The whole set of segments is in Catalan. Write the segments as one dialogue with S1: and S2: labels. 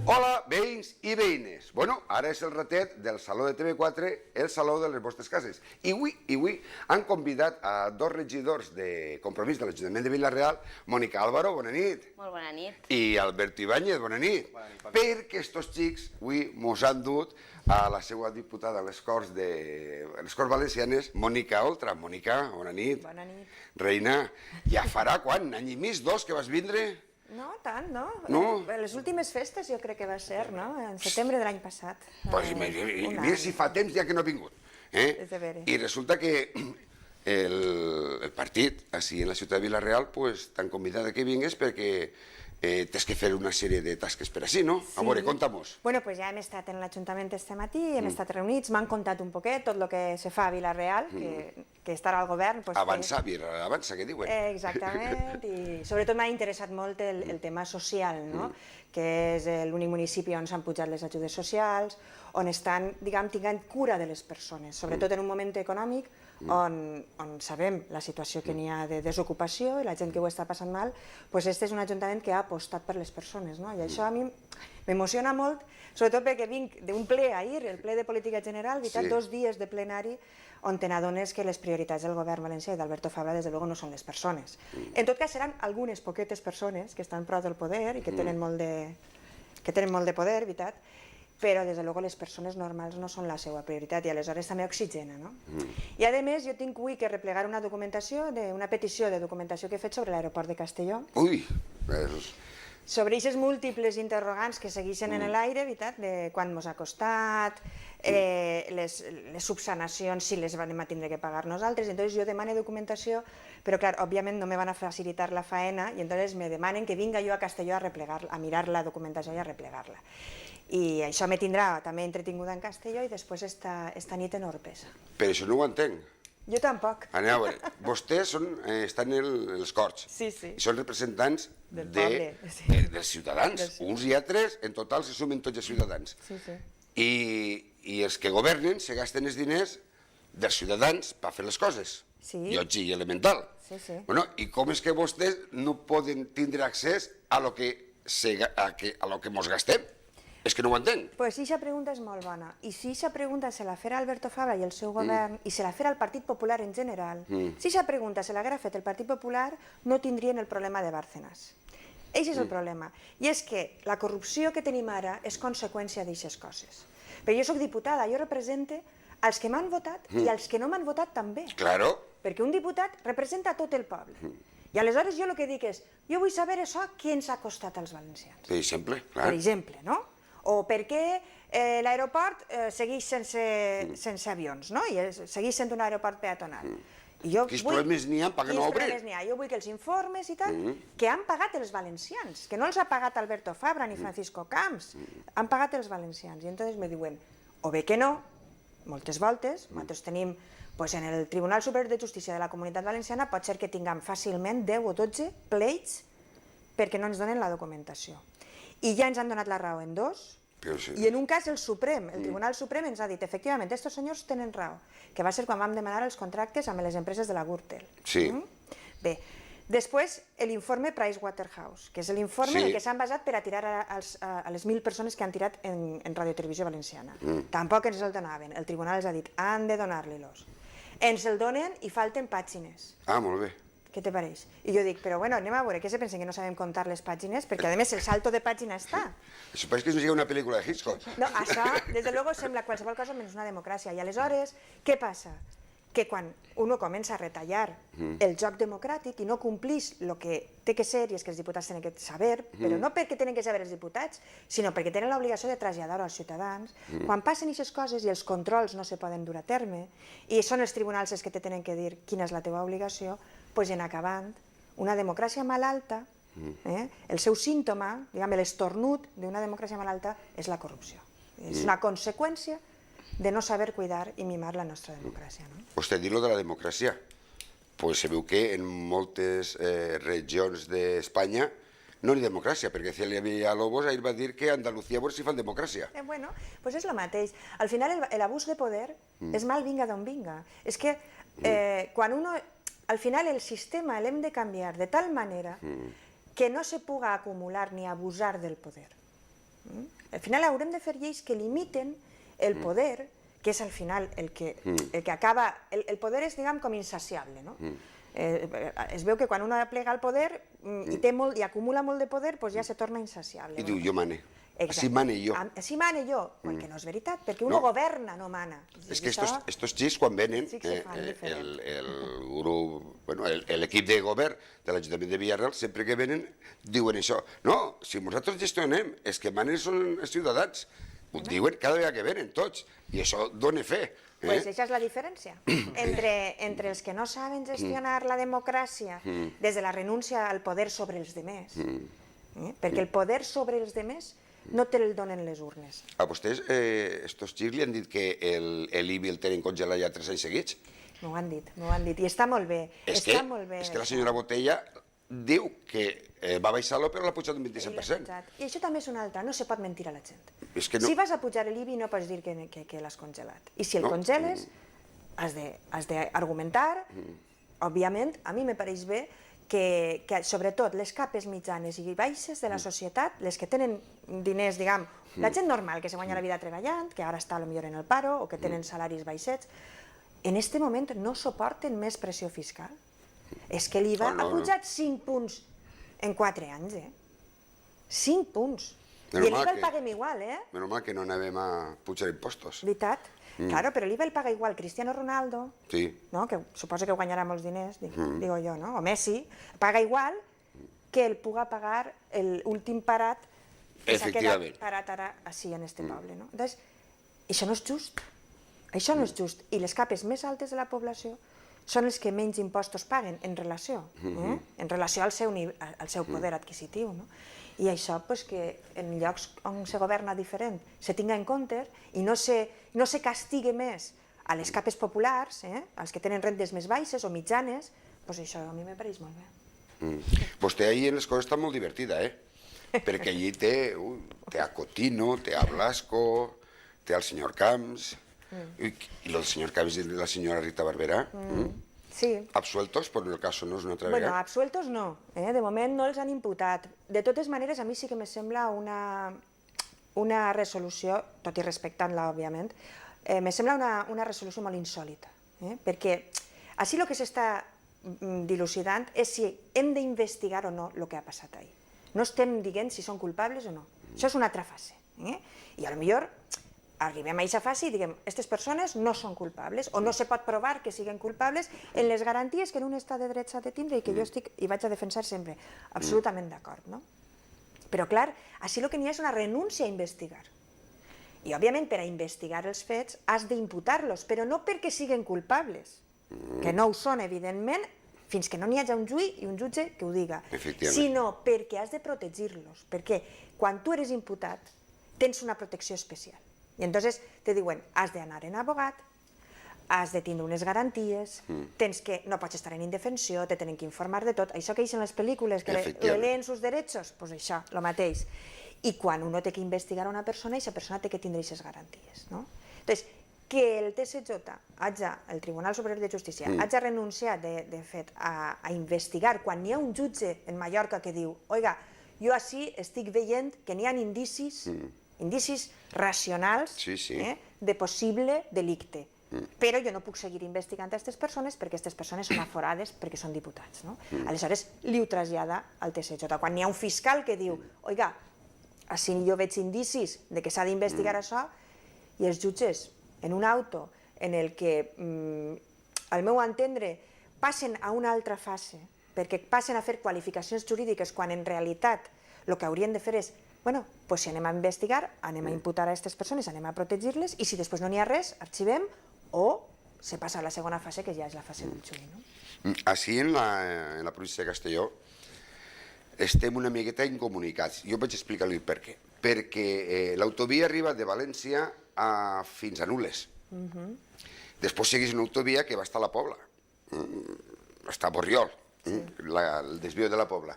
S1: Hola, veïns i veïnes. Bueno, ara és el ratet del Saló de TV4, el Saló de les vostres cases. I avui han convidat a dos regidors de Compromís de l'Ajuntament de Vila-real, Mònica Álvaro, bona nit.
S2: Molt bona nit.
S1: I Alberto Ibáñez, bona nit. Perquè estos xics avui mos han dut a la seva diputada a les Corts Valencianes, Mònica Oltra. Mònica, bona nit.
S3: Bona nit.
S1: Reina, ja farà quan? Any i mig, dos, que vas vindre?
S3: No, tant, no?
S1: No?
S3: Les últimes festes jo crec que va ser, no? En setembre de l'any passat.
S1: Pues mira si fa temps ja que no ha vingut.
S3: És de veres.
S1: I resulta que el partit, així en la ciutat de Vila-real, t'han convidat que vingues perquè tens que fer una sèrie de tasques per així, no? A veure, conta-mos.
S3: Bueno, pues ja hem estat en l'Ajuntament este matí, hem estat reunits, m'han contat un poquet tot el que se fa a Vila-real, que estarà al govern.
S1: Avança, que diuen.
S3: Exactament, i sobretot m'ha interessat molt el tema social, no? Que és l'únic municipi on s'han pujat les ajudes socials, on estan, diguem, tinguent cura de les persones, sobretot en un moment econòmic on sabem la situació que n'hi ha de desocupació i la gent que ho està passant mal, doncs este és un ajuntament que ha apostat per les persones, no? I això a mi m'emociona molt, sobretot perquè vinc d'un ple ahir, el ple de política general, 2 dies de plenari, on te n'adones que les prioritats del govern valencià i d'Alberto Fabra, des de luego, no són les persones. En tot cas, seran algunes poquetes persones que estan prop del poder i que tenen molt de poder, veritat? Però, des de luego, les persones normals no són la seva prioritat i aleshores també oxigena, no? I, a més, jo tinc avui que replegar una documentació, una petició de documentació que he fet sobre l'aeroport de Castelló.
S1: Ui!
S3: Sobre aquestes múltiples interrogants que segueixen en l'aire, veritat, de quan ens ha costat, les subsanacions, si les vam tindre que pagar nosaltres. Entonces jo demano documentació, però clar, òbviament no me van a facilitar la faena i entonces me demanen que vinga jo a Castelló a mirar la documentació i a replegar-la. I això me tindrà també entretinguda en Castelló i després esta nit en Orpesa.
S1: Per això no ho entenc.
S3: Jo tampoc.
S1: Anem a veure, vostès estan en les Corts i són representants dels ciutadans, uns i altres, en total se sumen tots els ciutadans. I els que governen se gasten els diners dels ciutadans per fer les coses, llotja i elemental. I com és que vostès no poden tindre accés a lo que mos gastem? És que no ho entenc.
S3: Pues sí, aquesta pregunta és molt bona. I si aquesta pregunta se la farà Alberto Fabra i el seu govern, i se la farà el Partit Popular en general, si aquesta pregunta se l'haguera fet el Partit Popular, no tindrien el problema de Bárcenas. Aquest és el problema. I és que la corrupció que tenim ara és conseqüència d'aquestes coses. Però jo soc diputada, jo represento els que m'han votat i els que no m'han votat també.
S1: Claro.
S3: Perquè un diputat representa tot el poble. I aleshores jo el que dic és, jo vull saber això, què ens ha costat als valencians.
S1: Per exemple, clar.
S3: Per exemple, no? O per què l'aeroport segueix sense avions, no? I segueix sent un aeroport peatonal.
S1: Quins problemes n'hi ha perquè no obren?
S3: Jo vull que els informes i tal, que han pagat els valencians, que no els ha pagat Alberto Fabra ni Francisco Camps, han pagat els valencians. I entonces me diuen, o bé que no, moltes voltes, nosaltres tenim en el Tribunal Superior de Justícia de la Comunitat Valenciana, pot ser que tinguem fàcilment 10 o 12 pleits perquè no ens donen la documentació. I ja ens han donat la raó en 2, i en un cas el Suprem, el Tribunal Suprem ens ha dit, efectivament, estos senyors tenen raó, que va ser quan vam demanar els contractes amb les empreses de la Gürtel. Bé, després l'informe Pricewaterhouse, que és l'informe en què s'han basat per a tirar a les 1.000 persones que han tirat en Radiotelevisió Valenciana. Tampoc ens el donaven, el tribunal els ha dit, han de donar-li-los. Ens el donen i falten pàgines.
S1: Ah, molt bé.
S3: Què te pareix? I jo dic, però bueno, anem a veure, què se pensen que no sabem comptar les pàgines? Perquè a més el salto de pàgina està.
S1: Això pareix que no sigui una pel·lícula de Hitchcock.
S3: No, això, des de luego, sembla qualsevol cosa menys una democràcia. I aleshores, què passa? Que quan uno comença a retallar el joc democràtic i no complís el que té que ser, i és que els diputats tenen que saber, però no perquè tenen que saber els diputats, sinó perquè tenen l'obligació de traslladar-ho als ciutadans, quan passen aquestes coses i els controls no se poden dur a terme, i són els tribunals els que te tenen que dir quina és la teva obligació, doncs en acabant, una democràcia malalta, el seu símptoma, l'estornut d'una democràcia malalta és la corrupció. És una conseqüència de no saber cuidar i mimar la nostra democràcia.
S1: Vostè diu de la democràcia. Pues se veu que en moltes regions d'Espanya no hi ha democràcia, perquè Celia Villalobos ahir va dir que a Andalucía si fan democràcia.
S3: Bueno, doncs és el mateix. Al final l'abús de poder és mal vinga d'on vinga. És que quan uno... Al final el sistema l'hem de canviar de tal manera que no se puga acumular ni abusar del poder. Al final haurem de fer lleis que limiten el poder, que és al final el que acaba... El poder és, diguem, com insaciable, no? Es veu que quan un plega el poder i acumula molt de poder, ja se torna insaciable.
S1: I diu, jo mane. Així mane jo.
S3: Així mane jo, perquè no és veritat, perquè un governa, no mana.
S1: És que estos xics, quan venen, l'equip de govern de l'Ajuntament de Villarreal, sempre que venen, diuen això. No, si nosaltres gestionem, és que manen són els ciutadans. Ho diuen cada vegada que venen, tots. I això dona fe.
S3: Doncs això és la diferència entre els que no saben gestionar la democràcia des de la renúncia al poder sobre els demés, perquè el poder sobre els demés no te'l donen les urnes.
S1: A vostès, estos xics li han dit que l'IBI el tenen congelat ja 3 anys seguits?
S3: M'ho han dit, i està molt bé.
S1: És que la senyora Botella diu que va baixar-lo però l'ha pujat un 25%.
S3: I això també és una altra, no se pot mentir a la gent.
S1: Si
S3: vas a pujar l'IBI no pots dir que l'has congelat. I si el congeles, has d'argumentar, òbviament, a mi me pareix bé que sobretot les capes mitjanes i baixes de la societat, les que tenen diners, diguem, la gent normal que se guanya la vida treballant, que ara està potser en el paro o que tenen salaris baixets, en aquest moment no suporten més pressió fiscal. És que l'IVA ha pujat 5 punts en 4 anys, 5 punts. I l'IVA el paguem igual,
S1: Menys mal que no anàvem a pujar impostos.
S3: Veritat. Claro, però l'IVA el paga igual Cristiano Ronaldo, que suposa que guanyarà molts diners, digo jo, o Messi, paga igual que el puga pagar l'últim parat que s'ha quedat parat ara així en este poble. Llavors, això no és just. Això no és just. I les capes més altes de la població són els que menys impostos paguen en relació al seu poder adquisitiu. I això que en llocs on se governa diferent se tinga en compte i no se castigue més a les capes populars, als que tenen rendes més baixes o mitjanes, això a mi me pareix molt bé.
S1: Vostè ahir en les coses està molt divertida, perquè allí té a Cotino, té a Blasco, té al senyor Camps, y el señor Camps y la señora Rita Barberá.
S3: Sí.
S1: Absueltos, por el caso, no és una altra vegada?
S3: Bueno, absueltos no, de moment no els han imputat. De totes maneres, a mi sí que me sembla una resolució, tot i respectant-la, òbviament, me sembla una resolució molt insòlita, perquè així el que s'està dilucidant és si hem d'investigar o no el que ha passat ahir. No estem dient si són culpables o no. Això és una altra fase. I potser arribem a aquesta fase i diguem, aquestes persones no són culpables o no se pot provar que siguin culpables en les garanties que en un estat de dret s'ha de tindre i que jo estic i vaig a defensar sempre. Absolutament d'acord, no? Però clar, així el que n'hi ha és una renúncia a investigar. I òbviament per a investigar els fets has d'imputar-los, però no perquè siguin culpables, que no ho són evidentment, fins que no n'hi hagi un juí i un jutge que ho diga, sinó perquè has de protegir-los, perquè quan tu eres imputat tens una protecció especial. I entonces te diuen, has d'anar en abogat, has de tindre unes garanties, no pots estar en indefensió, te tenen que informar de tot. Això que eixen les pel·lícules, que leen sus derechos, doncs això, el mateix. I quan uno té que investigar una persona, aquesta persona té que tindre aquestes garanties. Entonces, que el TSJ, el Tribunal Superior de Justícia, hagi renunciat, de fet, a investigar quan n'hi ha un jutge en Mallorca que diu, oiga, jo així estic veient que n'hi ha indicis racionals de possible delicte. Però jo no puc seguir investigant aquestes persones perquè aquestes persones són aforades perquè són diputats. Aleshores, li ho trasllada al TSJ. Quan n'hi ha un fiscal que diu, oiga, així jo veig indicis de que s'ha d'investigar això, i els jutges, en un auto en el que, al meu entendre, passen a una altra fase, perquè passen a fer qualificacions jurídiques quan en realitat el que haurien de fer és bueno, doncs si anem a investigar, anem a imputar a aquestes persones, anem a protegir-les, i si després no n'hi ha res, arxivem, o se passa a la segona fase, que ja és la fase del juí.
S1: Així, en la província de Castelló, estem una miqueta incomunicats. Jo vaig explicar-li per què. Perquè l'autovia arriba de València fins a Nules. Després segueix una autovia que va estar a la Pobla, està a Borriol, el desvío de la Pobla.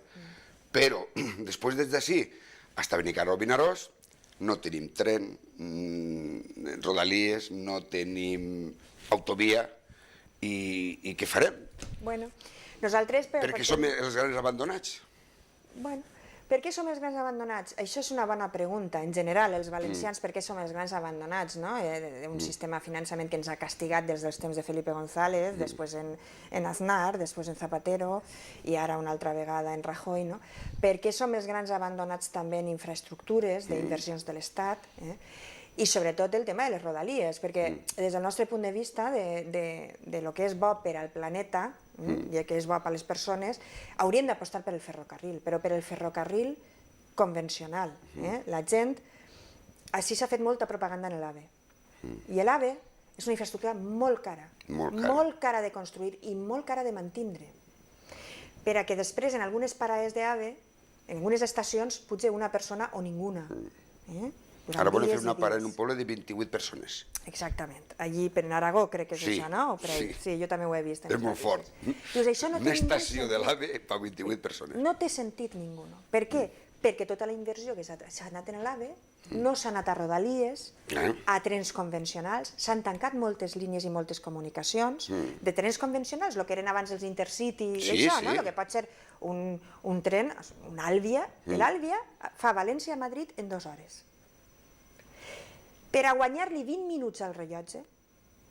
S1: Però, després des d'ací, hasta Benicarló, Vinaròs, no tenim tren, rodalies, no tenim autovia, i què farem?
S3: Bueno, nosaltres...
S1: Perquè som els grans abandonats.
S3: Bueno, Per què som els grans abandonats? Això és una bona pregunta. En general, els valencians, per què som els grans abandonats? Un sistema de finançament que ens ha castigat des dels temps de Felipe González, després en Aznar, després en Zapatero i ara una altra vegada en Rajoy. Per què som els grans abandonats també en infraestructures, d'inversions de l'Estat? I sobretot el tema de les rodalies, perquè des del nostre punt de vista de lo que és bo per al planeta i que és bo per a les persones, hauríem d'apostar per el ferrocarril, però per el ferrocarril convencional. La gent, així s'ha fet molta propaganda en l'AVE. I l'AVE és una infraestructura molt cara de construir i molt cara de mantindre, per a que després en algunes parades d'AVE, en algunes estacions, potser una persona o ninguna.
S1: Ara volen fer una parada en un poble de 28 persones.
S3: Exactament. Allí, per Aragó, crec que és això, no? Sí, jo també ho he vist.
S1: És molt fort. Una estació de l'AVE per 28 persones.
S3: No té sentit ningú. Per què? Perquè tota la inversió que s'ha anat en l'AVE no s'ha anat a rodalies, a trens convencionals, s'han tancat moltes línies i moltes comunicacions de trens convencionals, el que eren abans els Intercity i això, el que pot ser un tren, un Àlvia, l'Àlvia fa València a Madrid en 2 hores. Per a guanyar-li 20 minuts al rellotge,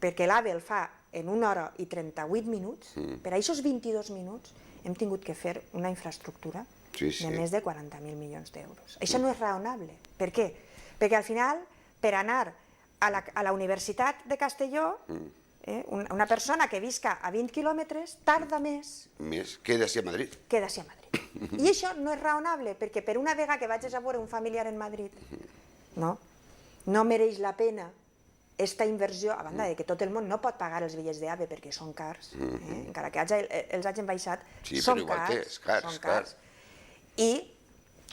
S3: perquè l'AVE el fa en 1 hora i 38 minuts, per a aquests 22 minuts hem tingut que fer una infraestructura de més de 40.000 milions d'euros. Això no és raonable. Per què? Perquè al final, per anar a la Universitat de Castelló, una persona que visca a 20 quilòmetres tarda més.
S1: Que d'ací a Madrid.
S3: Que d'ací a Madrid. I això no és raonable, perquè per una vegada que vagis a veure un familiar en Madrid, no mereix la pena aquesta inversió, a banda que tot el món no pot pagar els bitllets d'AVE perquè són cars, encara que els hagin baixat, són cars. I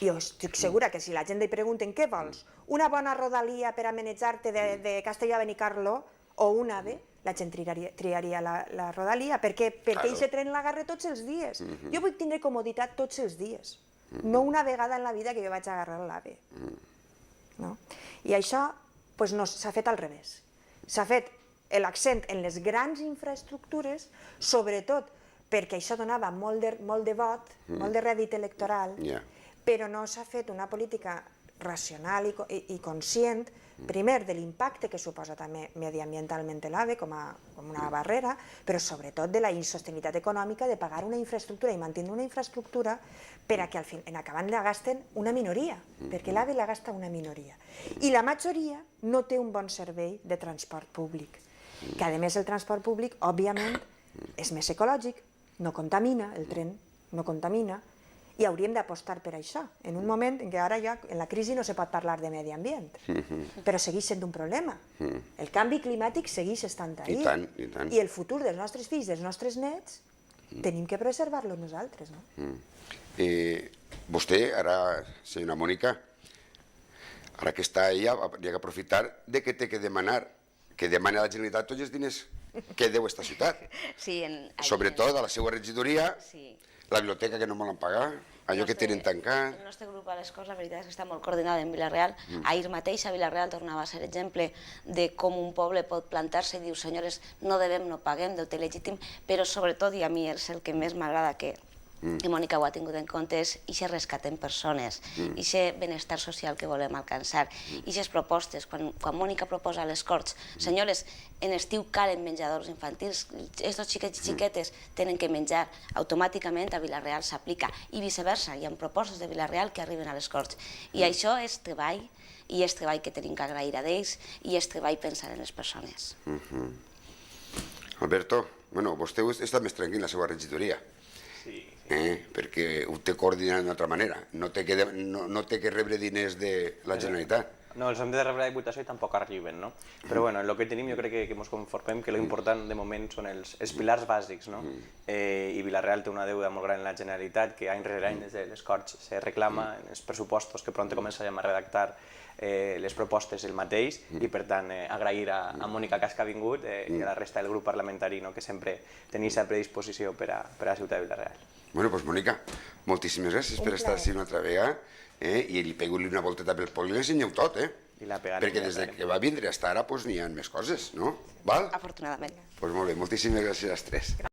S3: jo estic segura que si la gent li pregunten què vols, una bona rodalia per a manejar-te de Castelló a Benicarló o un AVE, la gent triaria la rodalia. Per què? Perquè aquest tren l'agarra tots els dies. Jo vull tindre comoditat tots els dies, no una vegada en la vida que jo vaig agarrar l'AVE. I això s'ha fet al revés. S'ha fet l'accent en les grans infraestructures, sobretot perquè això donava molt de vot, molt de rèdit electoral, però no s'ha fet una política racional i conscient, primer de l'impacte que suposa també mediambientalment l'AVE com una barrera, però sobretot de la insostenibilitat econòmica de pagar una infraestructura i mantenir una infraestructura per a que en acabant la gasten una minoria, perquè l'AVE la gasta una minoria. I la majoria no té un bon servei de transport públic, que a més el transport públic, òbviament, és més ecològic, no contamina, el tren no contamina, i hauríem d'apostar per això, en un moment en què ara ja en la crisi no se pot parlar de medi ambient, però segueix sent un problema. El canvi climàtic segueix estant ahí, i el futur dels nostres fills, dels nostres nets, tenim que preservar-lo nosaltres.
S1: Vostè, ara, senyora Mònica, ara que està ella, hauria d'aprofitar que té que demanar, que demani a la Generalitat tots els diners que deu esta ciutat. Sobretot a la seva regidoria, la biblioteca que no volen pagar, allò que tenen tancat.
S2: El nostre grup a les Corts, la veritat és que està molt coordinada en Vila-real. Ahir mateix a Vila-real tornava a ser exemple de com un poble pot plantar-se i dir, senyores, no devem, no paguem, deute legítim, però sobretot, i a mi és el que més m'agrada que Mònica ho ha tingut en compte, és aquest rescat en persones, aquest benestar social que volem alcançar, aquestes propostes. Quan Mònica proposa a les Corts, senyores, en estiu calen menjadors infantils, aquests xiquets i xiquetes tenen que menjar, automàticament a Vila-real s'aplica, i viceversa, hi ha propostes de Vila-real que arriben a les Corts. I això és treball, i és treball que tenim que agrair a ells, i és treball pensar en les persones.
S1: Alberto, vostè està més tranquil en la seva regidoria. Perquè ho té coordinat d'una altra manera, no té que rebre diners de la Generalitat.
S4: No, els hem de rebre la Diputació i tampoc arriben, no? Però bueno, en el que tenim jo crec que ens conformem que l'important de moment són els pilars bàsics, no? I Vila-real té una deuda molt gran en la Generalitat que any rere any des de les Corts se reclama en els pressupostos que pront començarem a redactar les propostes el mateix i per tant agrair a Mònica Cas que ha vingut i a la resta del grup parlamentari que sempre tenia aquesta predisposició per a la ciutat de Vila-real.
S1: Bueno, doncs Mònica, moltíssimes gràcies per estar així una altra vegada i li pego-li una volteta pel poble i l'ensenyeu tot, perquè des que va vindre fins ara n'hi ha més coses, no?
S2: Afortunadament.
S1: Doncs molt bé, moltíssimes gràcies a les tres.